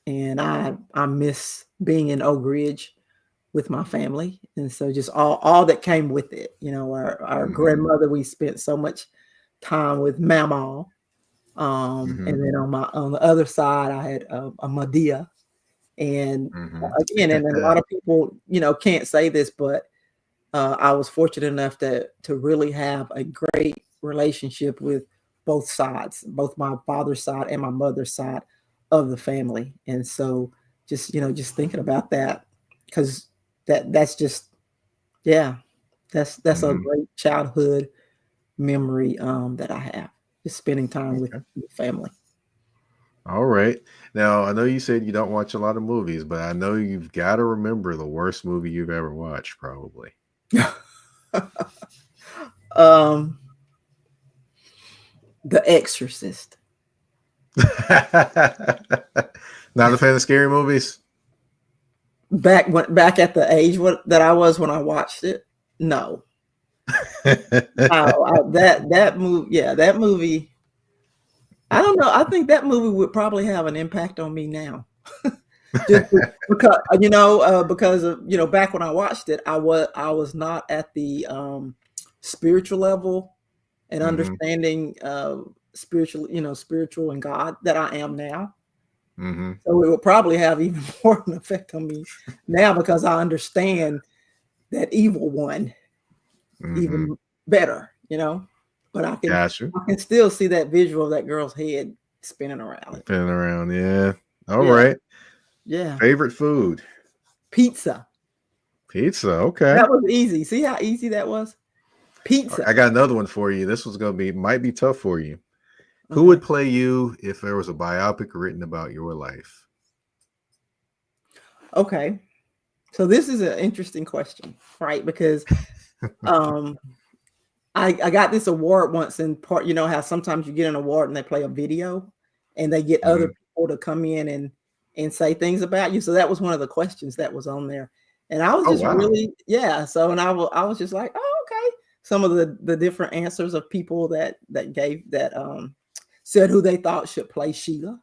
And I miss being in Oak Ridge with my family. And so just all that came with it. You know, our grandmother, we spent so much time with Mama. And then on the other side, I had a Medea. And again, and a lot of people, you know, can't say this, but I was fortunate enough to really have a great relationship with both sides, both my father's side and my mother's side of the family. And so just thinking about that, because that's just, yeah, that's a great childhood memory that I have, just spending time with family. All right. Now, I know you said you don't watch a lot of movies, but I know you've got to remember the worst movie you've ever watched, probably. The Exorcist. Not a fan of scary movies? Back at the age that I was when I watched it, no. That movie. I don't know. I think that movie would probably have an impact on me now, just because because of back when I watched it, I was not at the spiritual level and understanding spiritual and God that I am now. So it would probably have even more of an effect on me now, because I understand that evil one even better, but I can still see that visual of that girl's head spinning around. Yeah. All right. Yeah. Favorite food? Pizza. Okay. That was easy. See how easy that was? Pizza. I got another one for you. This was might be tough for you. Who would play you if there was a biopic written about your life? Okay. So this is an interesting question, right? Because I got this award once in part, how sometimes you get an award and they play a video and they get other people to come in and say things about you. So that was one of the questions that was on there. And I was just really, So, and I was just like, oh, okay. Some of the different answers of people that gave that, said who they thought should play Sheila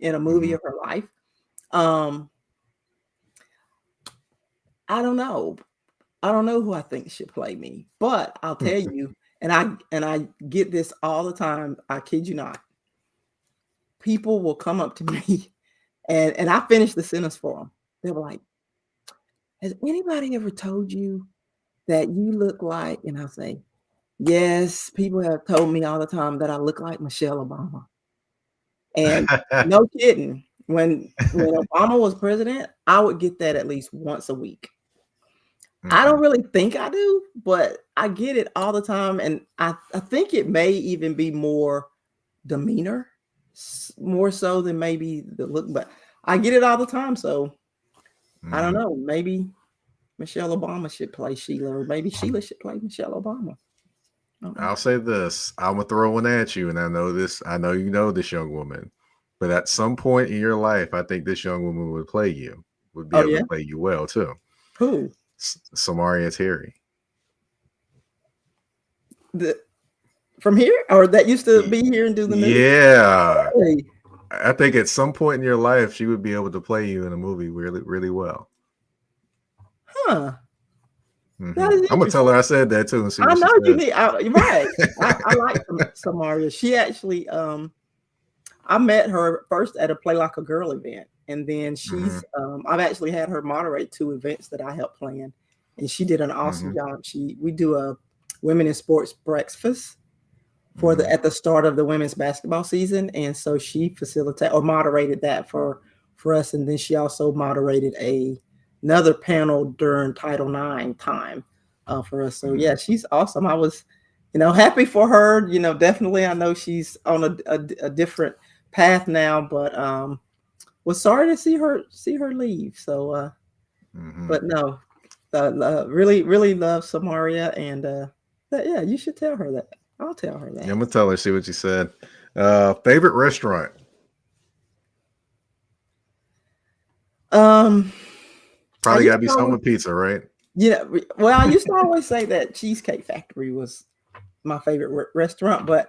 in a movie of her life. I don't know. I don't know who I think should play me, but I'll tell you, and I get this all the time. I kid you not. People will come up to me and I finish the sentence for them. They were like, has anybody ever told you that you look like, and I'll say, yes, people have told me all the time that I look like Michelle Obama. And no kidding, when Obama was president, I would get that at least once a week. I don't really think I do, but I get it all the time. And I think it may even be more demeanor, more so than maybe the look, but I get it all the time. So I don't know, maybe Michelle Obama should play Sheila, or maybe Sheila should play Michelle Obama. I'll say this. I'm gonna throw one at you, and I know you know this young woman, but at some point in your life, I think this young woman would be able to play you well too. Who? Samaria Terry. From here, or that used to be here and do the news? Yeah. Really? I think at some point in your life, she would be able to play you in a movie really, really well. Huh. I'm gonna tell her I said that too. And see what I know you need. You're right. I like Samaria. She actually, I met her first at a Play Like a Girl event, and then she's. I've actually had her moderate 2 events that I helped plan, and she did an awesome job. We do a women in sports breakfast for at the start of the women's basketball season, and so she facilitated or moderated that for us, and then she also moderated another panel during Title IX time for us. So yeah, she's awesome. I was, happy for her. Definitely, I know she's on a different path now, but was sorry to see her leave. So, but no, really, really love Samaria, and yeah, you should tell her that. I'll tell her that. Yeah, I'm gonna tell her. See what you said. Favorite restaurant? Probably gotta be something with pizza, right? Yeah. Well, I used to always say that Cheesecake Factory was my favorite restaurant, but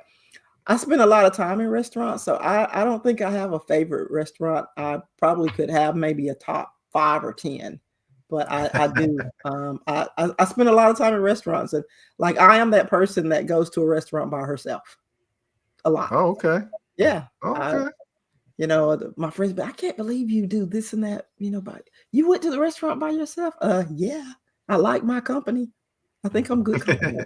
I spend a lot of time in restaurants, so I don't think I have a favorite restaurant. I probably could have maybe a top 5 or 10, but I do. I spend a lot of time in restaurants, and like I am that person that goes to a restaurant by herself a lot. Oh, okay. Yeah. Okay. My friends, but I can't believe you do this and that. But you went to the restaurant by yourself. Yeah. I like my company. I think I'm good company.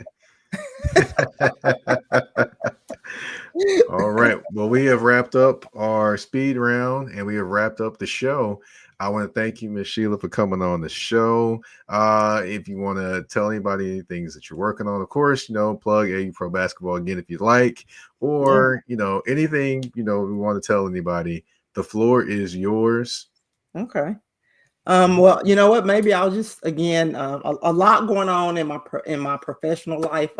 All right. Well, we have wrapped up our speed round and we have wrapped up the show. I want to thank you, Miss Sheila, for coming on the show. If you want to tell anybody any things that you're working on, of course, plug AU Pro Basketball again if you'd like, or, anything, we want to tell anybody. The floor is yours. Okay. Well, you know what? Maybe I'll just again a lot going on in my professional life.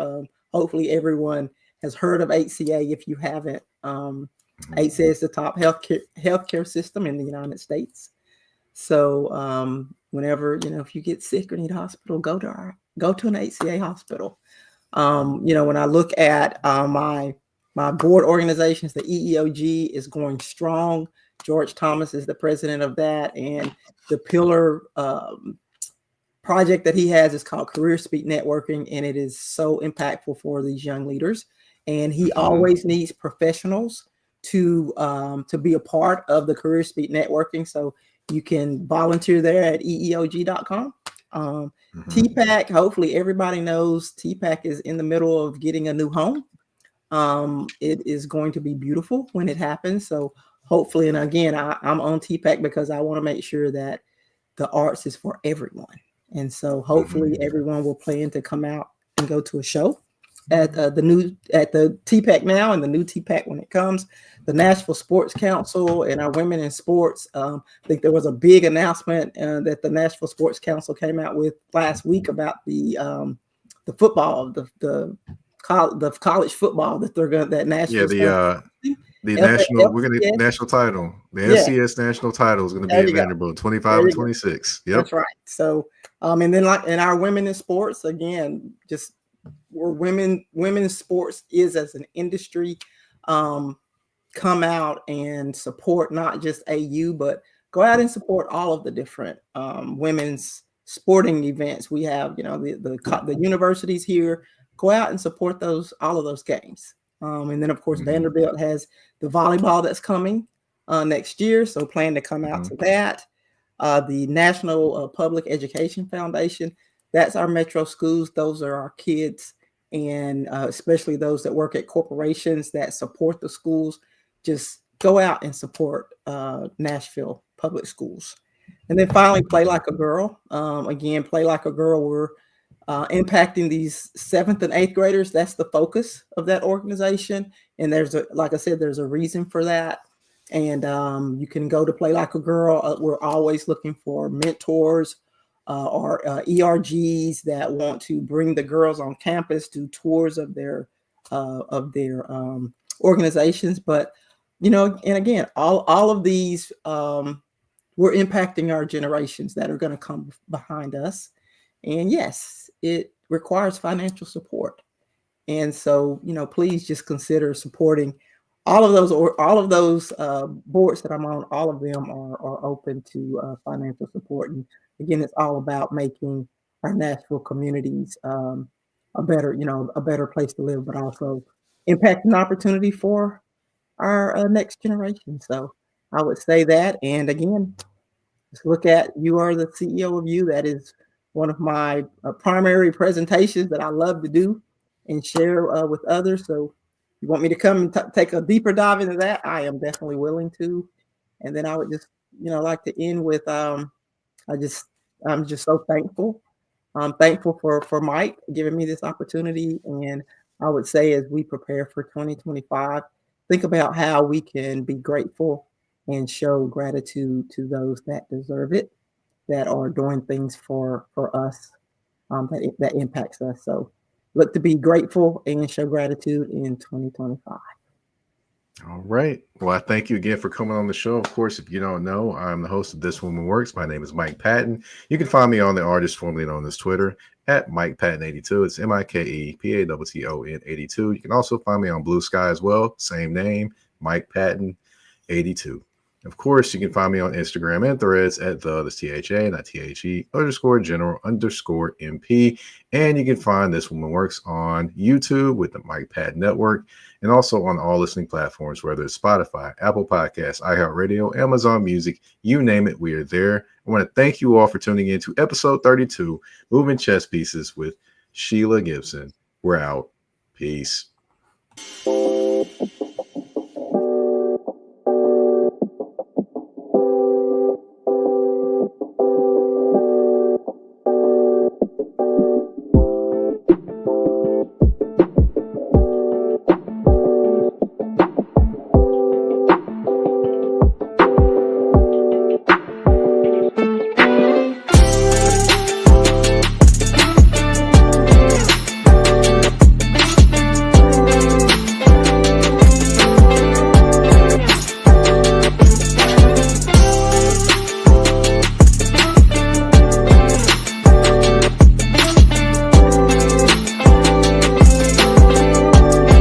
Hopefully, everyone has heard of HCA. If you haven't, HCA is the top healthcare system in the United States. So whenever if you get sick or need a hospital, go to an HCA hospital. When I look at my board organizations, the EEOG is going strong. George Thomas is the president of that, and the pillar project that he has is called Career Speak Networking, and it is so impactful for these young leaders. And he always needs professionals to be a part of the Career Speak Networking. So you can volunteer there at eeog.com. TPAC, hopefully everybody knows TPAC is in the middle of getting a new home. It is going to be beautiful when it happens. So hopefully, and again, I'm on TPAC because I want to make sure that the arts is for everyone. And so hopefully everyone will plan to come out and go to a show at the TPAC now and the new TPAC when it comes. The Nashville Sports Council and our Women in Sports. I think there was a big announcement that the Nashville Sports Council came out with last week about the football, the college football that they're going that Nashville. The national, we're going to get national title. The FCS national title is going to be at Vanderbilt, 25 and 26. Yep, that's right. So, and then like in our Women in Sports, again, just where women in sports is as an industry, come out and support not just AU, but go out and support all of the different women's sporting events. We have, the universities here. Go out and support all of those games. And then, of course, Vanderbilt has the volleyball that's coming next year. So plan to come out to that. The National Public Education Foundation, that's our metro schools. Those are our kids, and especially those that work at corporations that support the schools. Just go out and support Nashville Public Schools. And then finally, Play Like a Girl. Again, Play Like a Girl, we're impacting these 7th and 8th graders. That's the focus of that organization. And like I said, there's a reason for that. And you can go to Play Like a Girl. We're always looking for mentors or ERGs that want to bring the girls on campus, do tours of their organizations. But, and again, all of these, we're impacting our generations that are going to come behind us. And yes, it requires financial support. And so, please just consider supporting all of those boards that I'm on. All of them are open to financial support. And again, it's all about making our Nashville communities a better place to live, but also impacting opportunity for our next generation. So I would say that. And again, just look at, you are the CEO of You. That is one of my primary presentations that I love to do and share with others. So you want me to come and take a deeper dive into that? I am definitely willing to. And then I would just, like to end with, I'm just so thankful. I'm thankful for Mike giving me this opportunity. And I would say, as we prepare for 2025, think about how we can be grateful and show gratitude to those that deserve it, that are doing things for us that impacts us. So look to be grateful and show gratitude in 2025. All right. Well, I thank you again for coming on the show. Of course, if you don't know, I'm the host of This Woman Works. My name is Mike Patton. You can find me on the artist formerly known as Twitter at Mike Patton 82. It's MikePatton 82. You can also find me on Blue Sky as well. Same name, Mike Patton 82. Of course, you can find me on Instagram and Threads at _general_MP. And you can find This Woman Works on YouTube with the Mike Patton Network, and also on all listening platforms, whether it's Spotify, Apple Podcasts, iHeartRadio, Amazon Music, you name it, we are there. I want to thank you all for tuning in to episode 32, Moving Chess Pieces with Shelia Gibson. We're out. Peace.